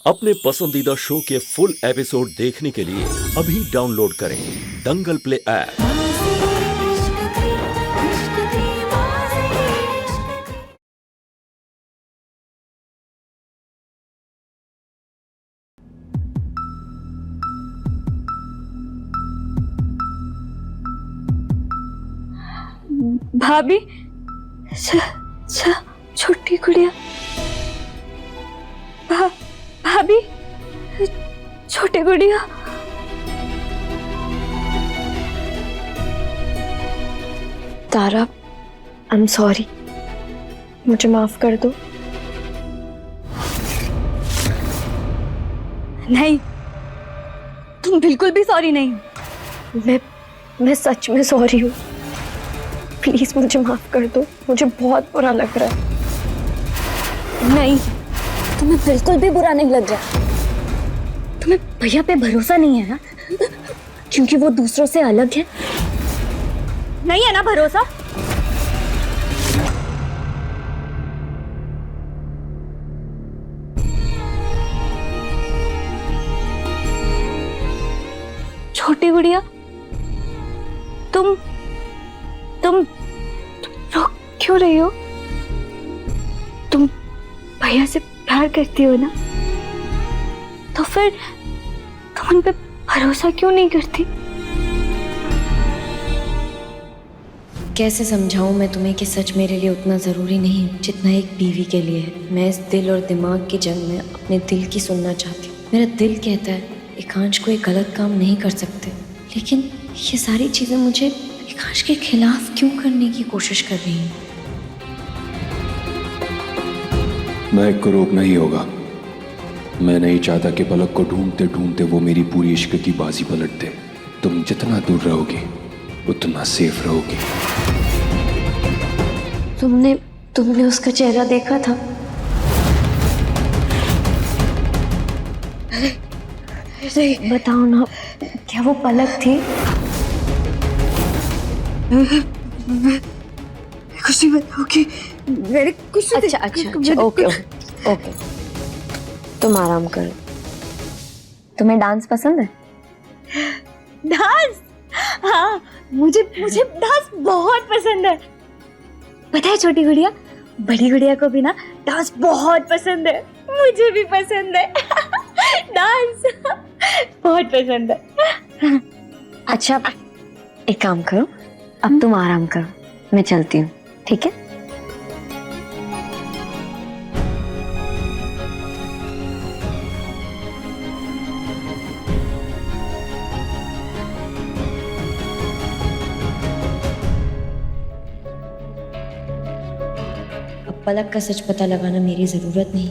अपने पसंदीदा शो के फुल एपिसोड देखने के लिए अभी डाउनलोड करें दंगल प्ले ऐप। भाभी, छोटी गुड़िया। भाभी, छोटी गुड़िया। तारा, आई एम सॉरी, मुझे माफ कर दो। नहीं, तुम बिल्कुल भी सॉरी नहीं हो। मैं सच में सॉरी हूँ। प्लीज मुझे माफ कर दो, मुझे बहुत बुरा लग रहा है। नहीं, तुम्हें बिल्कुल भी बुरा नहीं लग रहा। तुम्हें भैया पे भरोसा नहीं है ना, क्योंकि वो दूसरों से अलग है। नहीं है ना भरोसा? छोटी गुड़िया, तुम रो क्यों रही हो? तुम भैया से प्यार करती हो ना, तो फिर तुम उन पे भरोसा क्यों नहीं करती? कैसे समझाऊं मैं तुम्हें कि सच मेरे लिए उतना ज़रूरी नहीं जितना एक बीवी के लिए है। मैं इस दिल और दिमाग की जंग में अपने दिल की सुनना चाहती हूँ। मेरा दिल कहता है एकांश कोई गलत काम नहीं कर सकते, लेकिन ये सारी चीज़ें मुझे एकांश के खिलाफ क्यों करने की कोशिश कर रही हैं? महक को रोकना ही होगा। मैं नहीं चाहता कि पलक को ढूंढते ढूंढते वो मेरी पूरी इश्क की बाजी पलट दे। तुम जितना दूर रहोगी उतना सेफ रहोगी। तुमने उसका चेहरा देखा था? बताओ ना, क्या वो पलक थी? कुछ नहीं बताओगी। मेरे कुछ अच्छा, ओके। तुम आराम करो। तुम्हें डांस पसंद है? डांस? हाँ, मुझे डांस बहुत पसंद है। पता है छोटी गुड़िया, बड़ी गुड़िया को भी ना डांस बहुत पसंद है। मुझे भी पसंद है। डांस बहुत पसंद है। अच्छा, एक काम करो, अब तुम आराम करो, मैं चलती हूँ, ठीक है? अब पलक का सच पता लगाना मेरी जरूरत नहीं,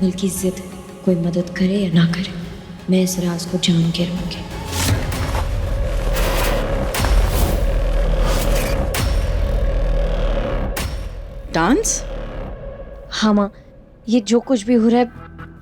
बल्कि जिद है। कोई मदद करे या ना करे, मैं इस राज को जान के रहूंगी। डांस? हाँ माँ, ये जो कुछ भी हो रहा है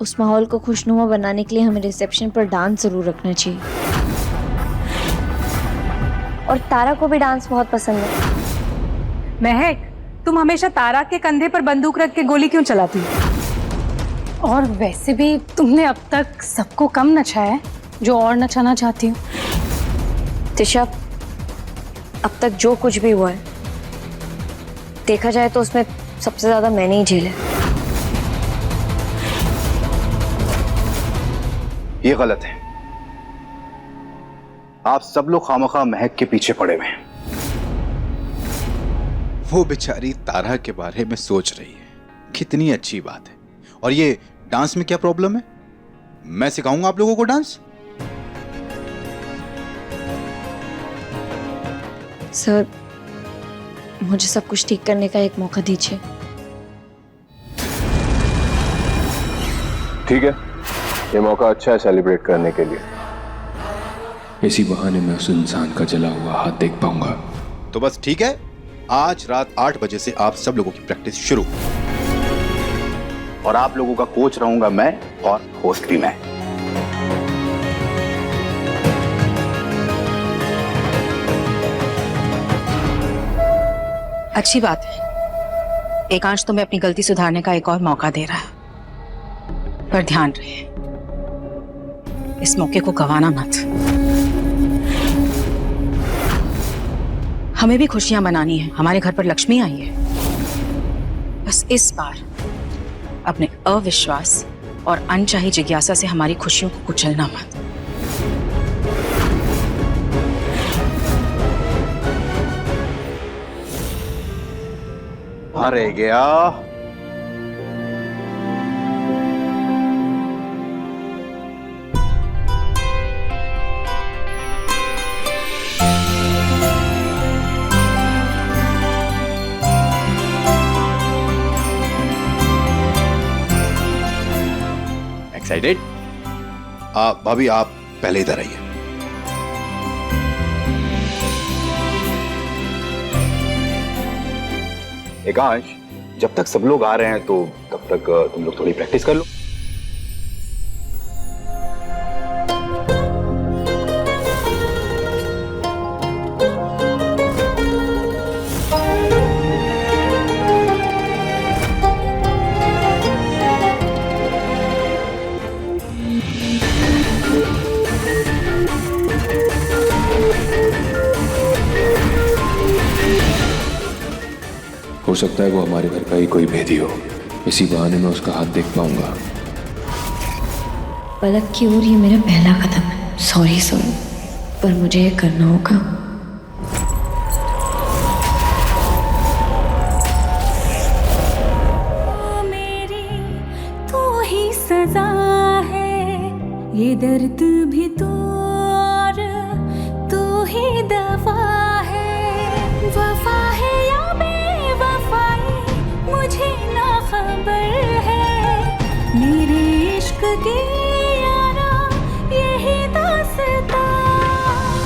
उस माहौल को खुशनुमा बनाने के लिए हमें रिसेप्शन पर डांस जरूर रखना चाहिए। और तारा को भी डांस बहुत पसंद है। महक, तुम हमेशा तारा के कंधे पर बंदूक रख के गोली क्यों चलाती हो? और वैसे भी तुमने अब तक सबको कम नचाया है, जो और नचाना चाहती हो। तिशा, अब तक जो कुछ भी हुआ है, देखा जाए तो उसमें सबसे ज्यादा मैंने ही झेला है। ये गलत है। आप सब लोग खामखा महक के पीछे पड़े हुए हैं। वो बेचारी तारा के बारे में सोच रही है, कितनी अच्छी बात है। और ये डांस में क्या प्रॉब्लम है? मैं सिखाऊंगा आप लोगों को डांस। सर, मुझे सब कुछ ठीक करने का एक मौका दीजिए। ठीक है, ये मौका अच्छा है सेलिब्रेट करने के लिए। इसी बहाने मैं उस इंसान का जला हुआ हाथ देख पाऊंगा। तो बस ठीक है, आज रात 8 बजे से आप सब लोगों की प्रैक्टिस शुरू। और आप लोगों का कोच रहूंगा मैं, और होस्ट भी मैं। अच्छी बात है, एकांश तुम्हें अपनी गलती सुधारने का एक और मौका दे रहा है, पर ध्यान रहे इस मौके को गंवाना मत। हमें भी खुशियां मनानी है, हमारे घर पर लक्ष्मी आई है। बस इस बार अपने अविश्वास और अनचाही जिज्ञासा से हमारी खुशियों को कुचलना मत। रह गया। एक्साइटेड? भाभी आप पहले इधर आइए। एकांश, जब तक सब लोग आ रहे हैं तो तब तक तुम लोग थोड़ी प्रैक्टिस कर लो। हो सकता है वो हमारे घर का ही कोई भेदी हो, इसी बहाने में उसका हाथ देख पाऊंगा। पलक की ओर ये मेरा पहला कदम है। सॉरी सोनू, पर मुझे ये करना होगा। मेरी तू ही सजा है, ये दर्द भी तू और तू ही दवा है। वफा है या बेवफाई मुझे ना खबर है, मेरे इश्क की यारा यही दास्तां।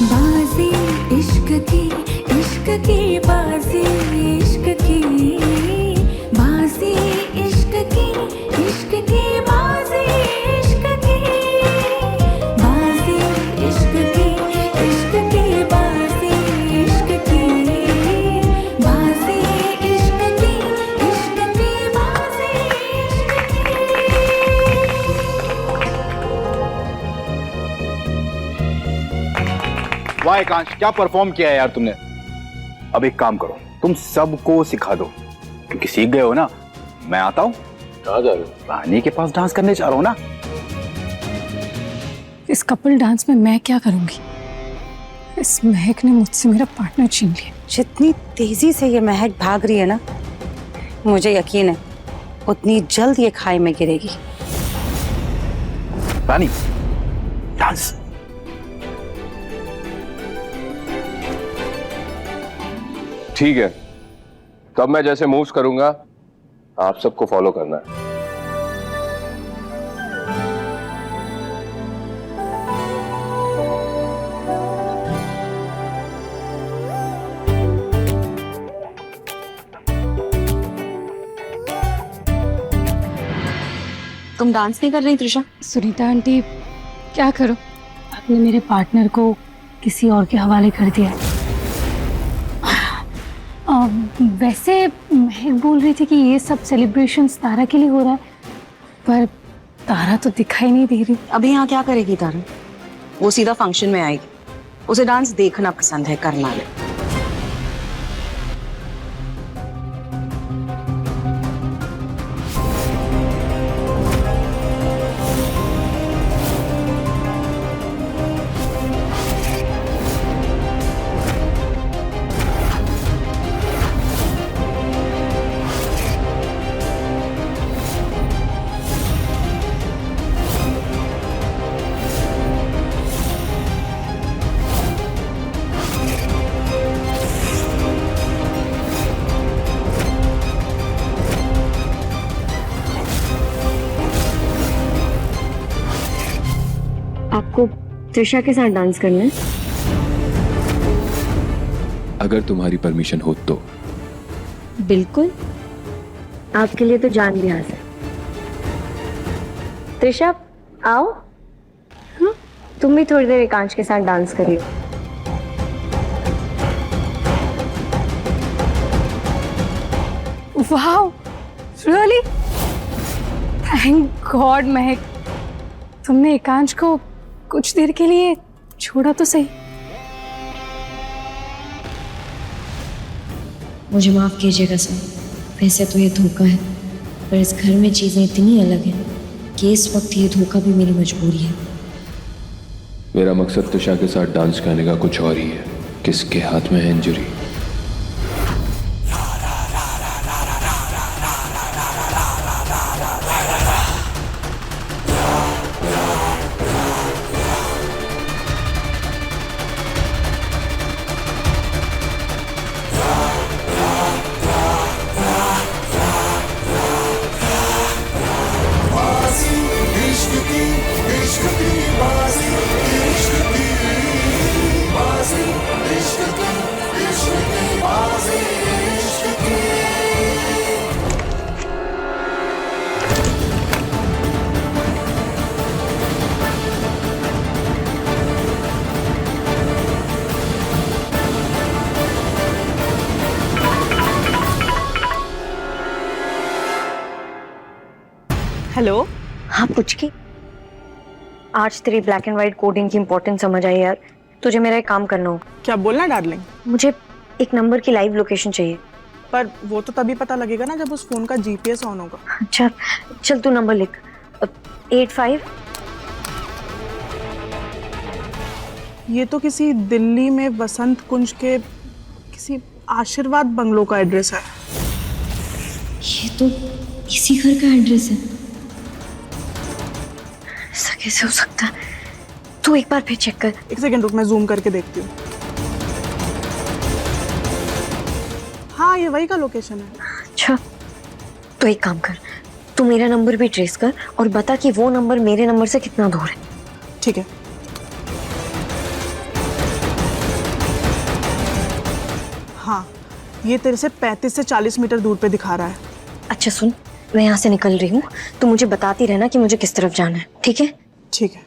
बाजी इश्क की बाजी, इश्क की बाजी, इश्क की बाजी, इश्क की बाजी, इश्क की बाजी, इश्क की बाजी, इश्क की बाजी, वाह एकांश, क्या परफॉर्म किया है यार तुमने। अब एक काम करो, तुम सबको सिखा दो, क्योंकि सीख गए हो ना। मैं आता हूँ। कहाँ जा रहे हो? रानी के पास डांस करने जा रहा हूँ ना। इस कपल डांस में मैं क्या करूंगी? इस महक ने मुझसे मेरा पार्टनर छीन लिया। जितनी तेजी से ये महक भाग रही है ना, मुझे यकीन है उतनी जल्द ये खाई में गिरेगी। रानी, डांस। ठीक है, तब मैं जैसे मूव्स करूंगा आप सबको फॉलो करना है। तुम डांस नहीं कर रही त्रिशा? सुनीता आंटी, क्या करो, आपने मेरे पार्टनर को किसी और के हवाले कर दिया है। वैसे महक बोल रही थी कि ये सब सेलिब्रेशंस तारा के लिए हो रहा है, पर तारा तो दिखाई नहीं दे रही। अभी यहाँ क्या करेगी तारा? वो सीधा फंक्शन में आएगी। उसे डांस देखना पसंद है, करना ले। आपको त्रिशा के साथ डांस करना है? अगर तुम्हारी परमिशन हो तो। बिल्कुल, आपके लिए तो जान भी हाजिर। त्रिशा आओ। हाँ, तुम भी थोड़ी देर एकांश के साथ डांस करिए। Wow, really? थैंक गॉड महक, तुमने एकांश को कुछ देर के लिए छोड़ा तो सही। मुझे माफ कीजिएगा सर, वैसे तो ये धोखा है, पर इस घर में चीजें इतनी अलग हैं कि इस वक्त ये धोखा भी मेरी मजबूरी है। मेरा मकसद तिशा के साथ डांस करने का कुछ और ही है। किसके हाथ में है इंजरी? हेलो। हाँ पुचकी, आज तेरी ब्लैक एंड व्हाइट कोडिंग की इंपॉर्टेंस समझ आई यार। तुझे मेरा एक काम करना हो। क्या बोलना डार्लिंग? मुझे एक नंबर की लाइव लोकेशन चाहिए। पर वो तो तभी पता लगेगा ना जब उस फोन का जीपीएस ऑन होगा। अच्छा चल तू नंबर लिख। 85। ये तो किसी दिल्ली में वसंत कुंज के किसी आशीर्वाद बंगलो का एड्रेस है। ये तो इसी घर का एड्रेस है। ऐसा कैसे हो सकता है? तू एक बार फिर चेक कर। एक सेकंड रुक, मैं जूम करके देखती हूँ। हाँ ये वही का लोकेशन है। अच्छा तो एक काम कर, तू मेरा नंबर भी ट्रेस कर और बता कि वो नंबर मेरे नंबर से कितना दूर है। ठीक है। हाँ ये तेरे से 35 से 40 मीटर दूर पे दिखा रहा है। अच्छा सुन, मैं यहाँ से निकल रही हूँ, तो मुझे बताती रहना कि मुझे किस तरफ जाना है, ठीक है? ठीक है।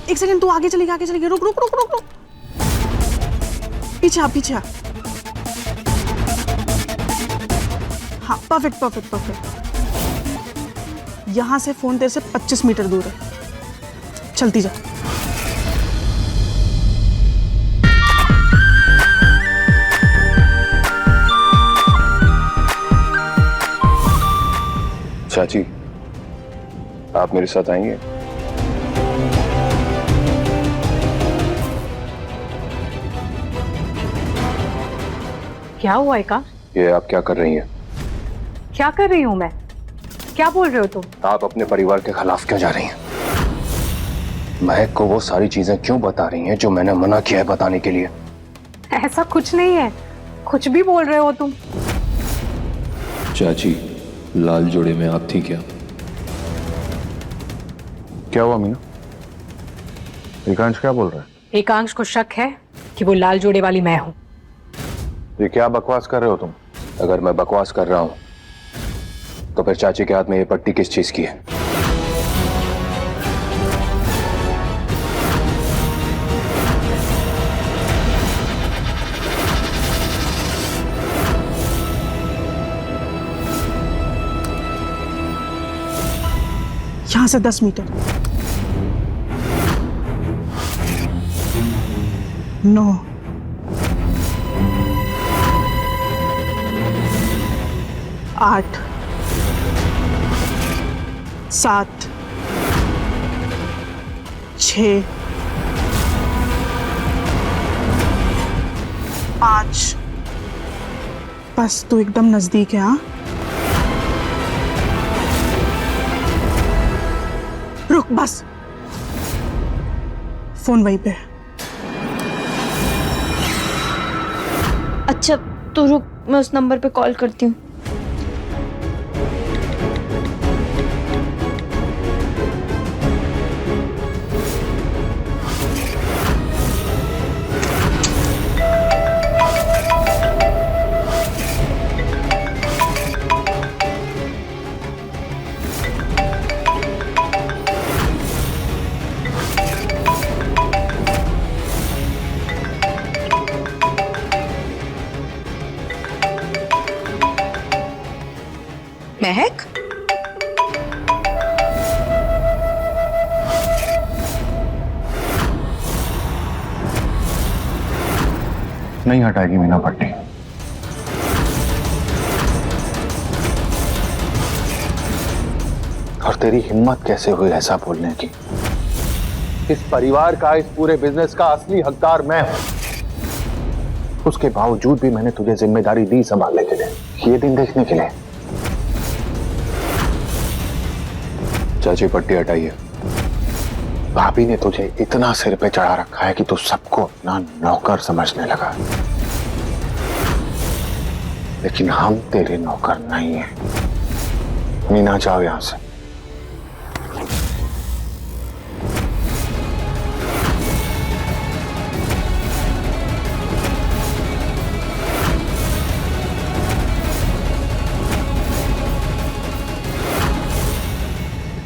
एक सेकंड, तू आगे चलेगी, आगे चलेगी। रुक रुक रुक रुक रुक, पीछे आ, पीछे आ। हाँ परफेक्ट परफेक्ट परफेक्ट। यहां से फोन तेरे से 25 मीटर दूर है। चलती जा। चाची, आप मेरे साथ आएंगे? क्या हुआ एका? ये आप क्या कर रही हैं? क्या कर रही हूँ मैं? क्या बोल रहे हो तुम? आप अपने परिवार के खिलाफ क्यों जा रही हैं? महक को वो सारी चीजें क्यों बता रही हैं जो मैंने मना किया है बताने के लिए? ऐसा कुछ नहीं है, कुछ भी बोल रहे हो तुम। चाची, लाल जोड़े में आप थी क्या? क्या हुआ मीना? एकांश क्या बोल रहा है? एकांश को शक है कि वो लाल जोड़े वाली मैं हूँ। ये क्या बकवास कर रहे हो तुम? अगर मैं बकवास कर रहा हूं तो फिर चाची के हाथ में ये पट्टी किस चीज की है? यहां से 10 मीटर। 9 8 7 6 5। बस तू एकदम नजदीक है। हाँ रुक, बस फोन वहीं पे है। अच्छा तो रुक, मैं उस नंबर पे कॉल करती हूँ। महक, नहीं हटाएगी मीना पट्टी। और तेरी हिम्मत कैसे हुई ऐसा बोलने की? इस परिवार का, इस पूरे बिजनेस का असली हकदार मैं हूं। उसके बावजूद भी मैंने तुझे जिम्मेदारी दी संभालने के लिए, ये दिन देखने के लिए। चाची पट्टी हटाइए। भाभी ने तुझे इतना सिर पे चढ़ा रखा है कि तू सबको अपना नौकर समझने लगा, लेकिन हम तेरे नौकर नहीं हैं। मीना, जाओ यहां से।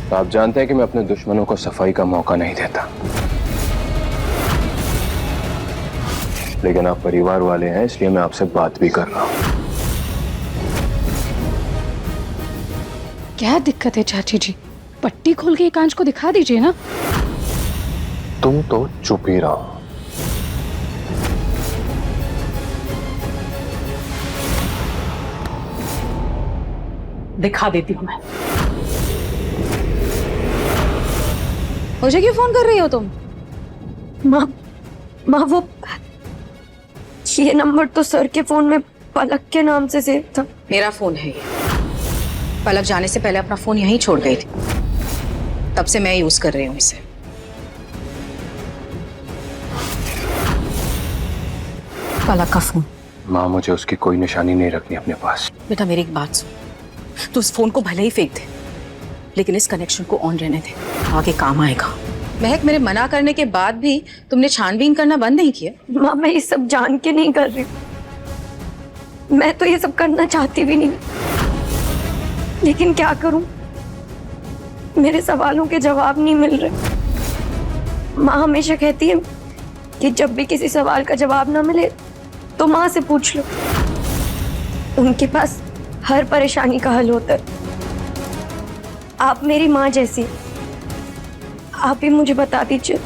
आप जानते हैं कि मैं अपने दुश्मनों को सफाई का मौका नहीं देता, लेकिन आप परिवार वाले हैं इसलिए मैं आपसे बात भी कर रहा हूं। क्या दिक्कत है चाची जी? पट्टी खोल के एकांश को दिखा दीजिए ना। तुम तो चुप ही रहो। दिखा देती हूँ मैं। मुझे क्यों फोन कर रही हो तुम? माँ वो ये नंबर तो सर के फोन में पलक के नाम से सेव था। मेरा फोन है ये। पलक जाने से पहले अपना फोन यहीं छोड़ गई थी, तब से मैं यूज कर रही हूँ इसे। पलक का फोन। माँ, मुझे उसकी कोई निशानी नहीं रखनी अपने पास। बेटा मेरी एक बात सुन, तू उस फोन को भले ही फेंक दे, लेकिन इस कनेक्शन को ऑन रहने दे, आगे काम आएगा। महक, मेरे मना करने के बाद भी तुमने छानबीन करना बंद नहीं किया? माँ, मैं ये सब जान के नहीं कर रही हूँ। मैं तो ये सब करना चाहती भी नहीं, लेकिन क्या करूं, मेरे सवालों के जवाब नहीं मिल रहे। माँ हमेशा कहती है कि जब भी किसी सवाल का जवाब ना मिले तो माँ से पूछ लो, उनके पास हर परेशानी का हल होता है। आप मेरी माँ जैसी, आप ही मुझे बता दीजिए,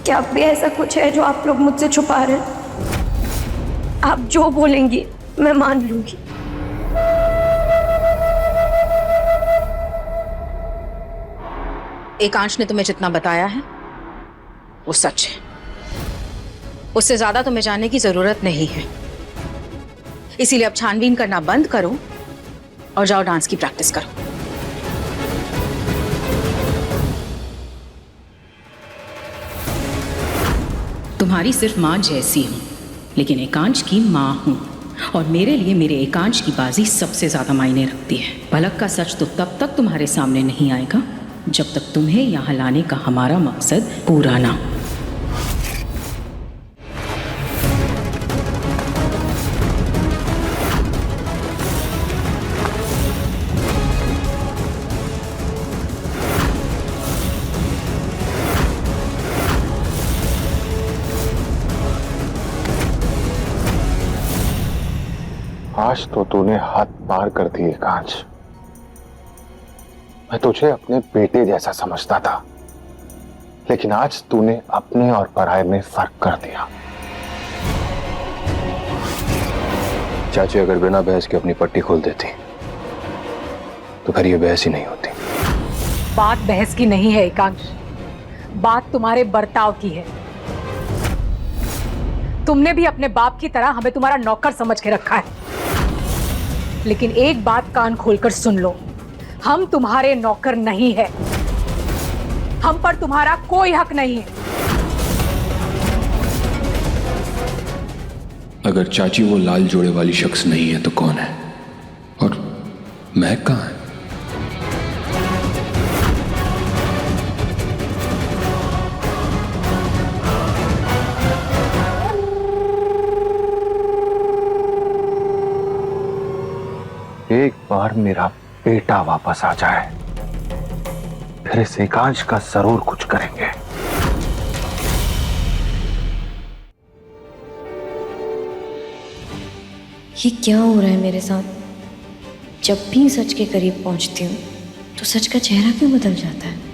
क्या अब भी ऐसा कुछ है जो आप लोग मुझसे छुपा रहे हैं? आप जो बोलेंगी मैं मान लूंगी। एकांश ने तुम्हें जितना बताया है वो सच है, उससे ज्यादा तुम्हें जानने की जरूरत नहीं है। इसीलिए अब छानबीन करना बंद करो और जाओ डांस की प्रैक्टिस करो। तुम्हारी सिर्फ माँ जैसी हूँ, लेकिन एकांश की माँ हूँ, और मेरे लिए मेरे एकांश की बाजी सबसे ज्यादा मायने रखती है। पलक का सच तो तब तक तुम्हारे सामने नहीं आएगा जब तक तुम्हें यहाँ लाने का हमारा मकसद पूरा ना हो। आज तो तूने हद पार कर दी एकांश। मैं तुझे अपने बेटे जैसा समझता था, लेकिन आज तूने अपने और पराये में फर्क कर दिया। चाची अगर बिना बहस के अपनी पट्टी खोल देती तो फिर ये बहस ही नहीं होती। बात बहस की नहीं है एकांश, बात तुम्हारे बर्ताव की है। तुमने भी अपने बाप की तरह हमें तुम्हारा नौकर समझ के रखा है, लेकिन एक बात कान खोलकर सुन लो, हम तुम्हारे नौकर नहीं है, हम पर तुम्हारा कोई हक नहीं है। अगर चाची वो लाल जोड़े वाली शख्स नहीं है तो कौन है? और महक कहाँ है? एक बार मेरा बेटा वापस आ जाए, फिर इस एकांश का जरूर कुछ करेंगे। ये क्या हो रहा है मेरे साथ? जब भी सच के करीब पहुंचती हूँ तो सच का चेहरा क्यों बदल जाता है?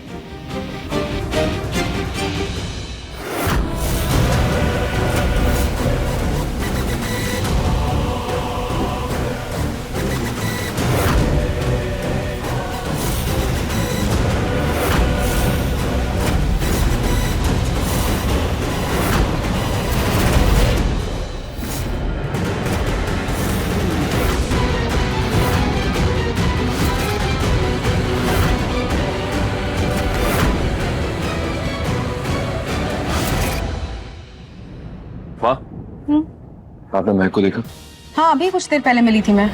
माँ, आपने महक को देखा? हाँ, अभी कुछ देर पहले मिली थी मैं।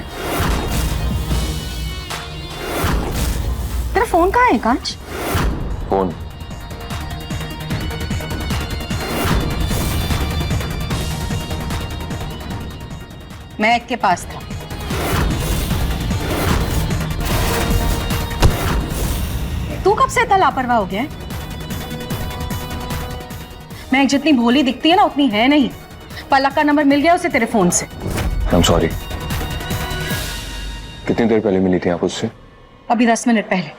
तेरा फोन कहाँ है कांच? फोन महक के पास था। तू कब से इतना लापरवाह हो गया है? महक जितनी भोली दिखती है ना उतनी है नहीं। पलक का नंबर मिल गया उसे तेरे फोन से। I'm sorry. कितनी देर पहले मिली थी आप उससे? अभी 10 मिनट पहले।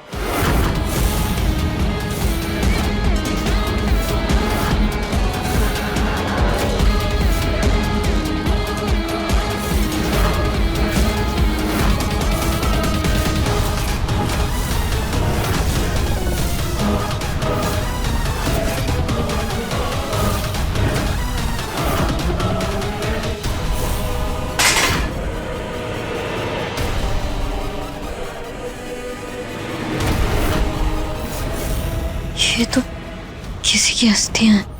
ये तो किसी की अस्थियां हैं।